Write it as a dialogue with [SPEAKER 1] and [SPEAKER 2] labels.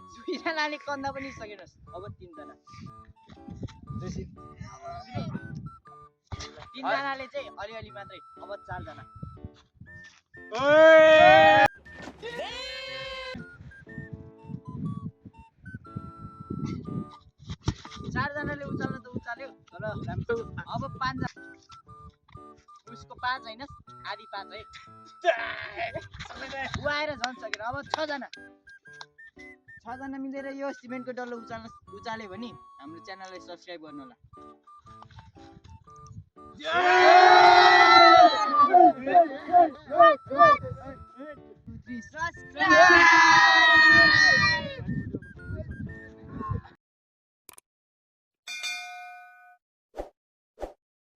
[SPEAKER 1] दुईजनाले कन्दा पनि सकेनस् अब तीनजना तीनजनाले चाहिँ अलिअलि मात्रै अब चारजना चारजनाले उचाल्न त उचाल्यो तर अब पाँचजना उसको पाँच होइन आधी पाँच है ऊ आएर झन् सकेन अब छजना मिलेर यो सिमेन्टको डल्लो उचाल्यो भने हाम्रो च्यानललाई सब्सक्राइब गर्नु होला subscribe